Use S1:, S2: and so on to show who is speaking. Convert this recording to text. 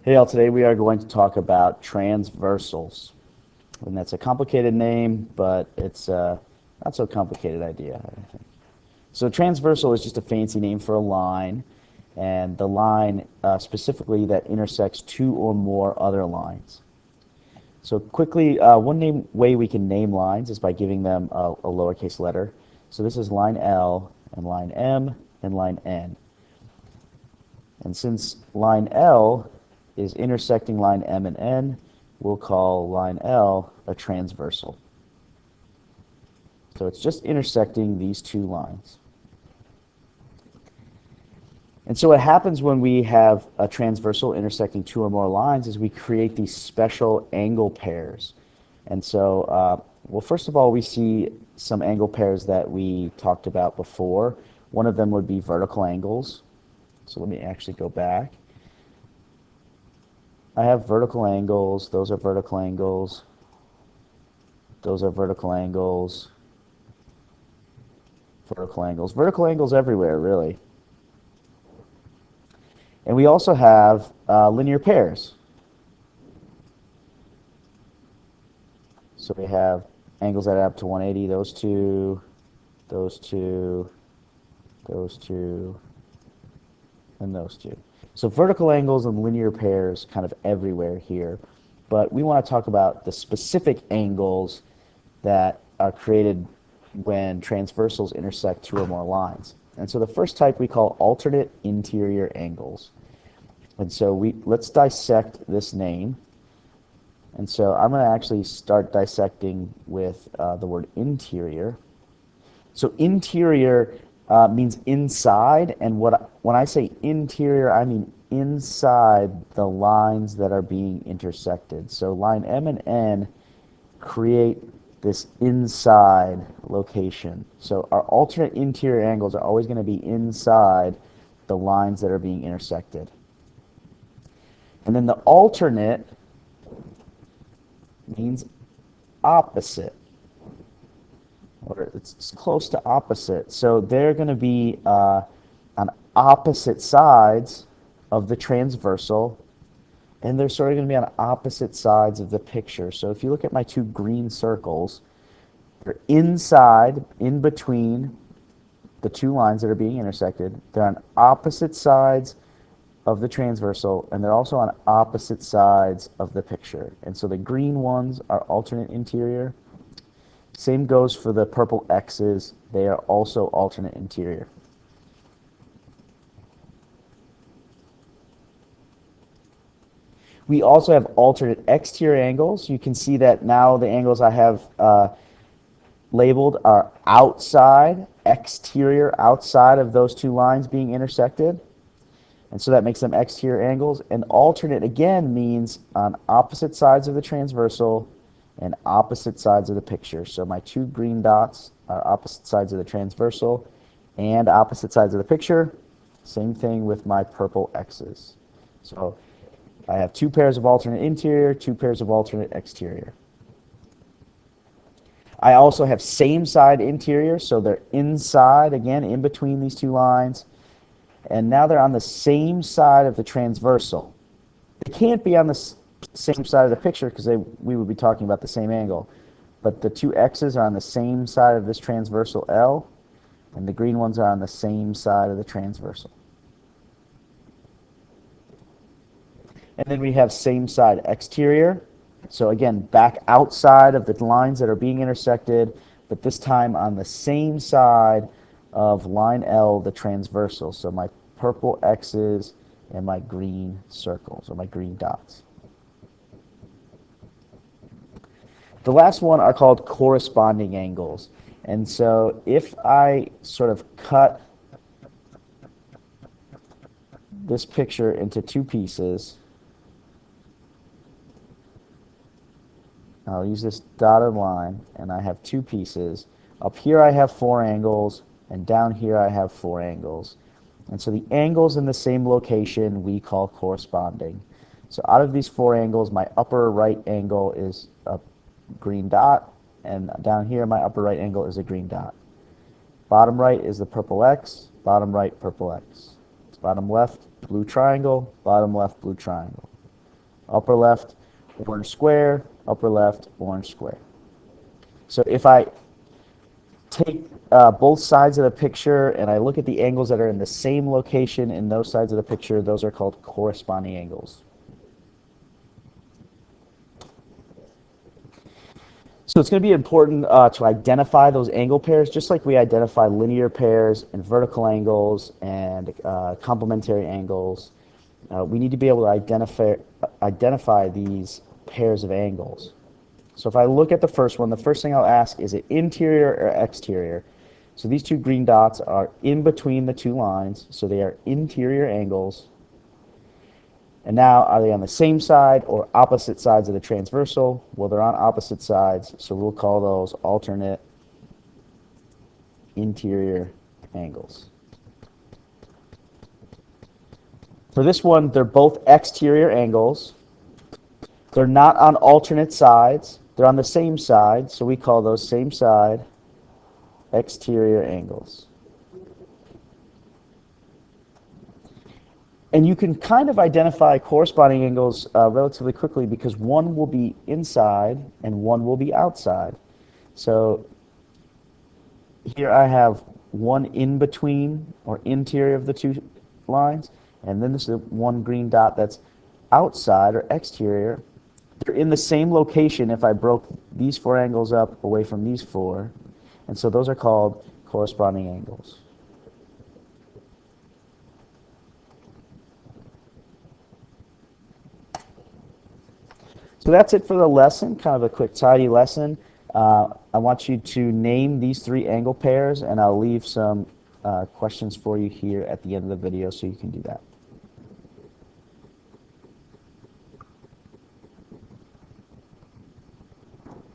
S1: Hey all, today we are going to talk about transversals. And that's a complicated name, but it's a not so complicated idea, I think. So transversal is just a fancy name for a line, and the line specifically that intersects two or more other lines. So quickly, one way we can name lines is by giving them a lowercase letter. So this is line L, and line M, and line N. And since line L is intersecting line M and N, we'll call line L a transversal. So it's just intersecting these two lines. And so what happens when we have a transversal intersecting two or more lines is we create these special angle pairs. And so, well, first of all, we see some angle pairs that we talked about before. One of them would be vertical angles. So let me actually go back. I have vertical angles. Those are vertical angles. Those are vertical angles. Vertical angles. Vertical angles everywhere, really. And we also have linear pairs. So we have angles that add up to 180. Those two, those two, those two, and those two. So vertical angles and linear pairs kind of everywhere here. But we want to talk about the specific angles that are created when transversals intersect two or more lines. And so the first type we call alternate interior angles. And so let's dissect this name. And so I'm going to actually start dissecting with the word interior. So interior means inside, and when I say interior, I mean inside the lines that are being intersected. So line M and N create this inside location. So our alternate interior angles are always going to be inside the lines that are being intersected. And then the alternate means opposite, or it's close to opposite. So they're going to be on opposite sides of the transversal, and they're sort of going to be on opposite sides of the picture. So if you look at my two green circles, they're inside, in between the two lines that are being intersected. They're on opposite sides of the transversal, and they're also on opposite sides of the picture. And so the green ones are alternate interior. Same goes for the purple X's. They are also alternate interior. We also have alternate exterior angles. You can see that now the angles I have labeled are outside, exterior, outside of those two lines being intersected. And so that makes them exterior angles. And alternate, again, means on opposite sides of the transversal and opposite sides of the picture. So my two green dots are opposite sides of the transversal and opposite sides of the picture. Same thing with my purple X's. So I have two pairs of alternate interior, two pairs of alternate exterior. I also have same side interior, so they're inside, again, in between these two lines. And now they're on the same side of the transversal. They can't be on the same side of the picture because we would be talking about the same angle. But the two X's are on the same side of this transversal L, and the green ones are on the same side of the transversal. And then we have same side exterior. So again, back outside of the lines that are being intersected, but this time on the same side of line L, the transversal. So my purple X's and my green circles, or my green dots. The last one are called corresponding angles. And so if I sort of cut this picture into two pieces, I'll use this dotted line, and I have two pieces. Up here I have four angles, and down here I have four angles. And so the angles in the same location we call corresponding. So out of these four angles, my upper right angle is a green dot, and down here my upper right angle is a green dot. Bottom right is the purple X, bottom right purple X. Bottom left, blue triangle, bottom left, blue triangle. Upper left, orange square, upper left, orange square. So if I take both sides of the picture and I look at the angles that are in the same location in those sides of the picture, those are called corresponding angles. So it's going to be important to identify those angle pairs, just like we identify linear pairs and vertical angles and complementary angles. We need to be able to identify these pairs of angles. So if I look at the first one, the first thing I'll ask, is it interior or exterior? So these two green dots are in between the two lines, so they are interior angles. And now, are they on the same side or opposite sides of the transversal? Well, they're on opposite sides, so we'll call those alternate interior angles. For this one, they're both exterior angles. They're not on alternate sides. They're on the same side, so we call those same side exterior angles. And you can kind of identify corresponding angles relatively quickly because one will be inside and one will be outside. So here I have one in between or interior of the two lines, and then this is one green dot that's outside or exterior. They're in the same location if I broke these four angles up away from these four, and so those are called corresponding angles. So that's it for the lesson, kind of a quick, tidy lesson. I want you to name these three angle pairs, and I'll leave some questions for you here at the end of the video so you can do that.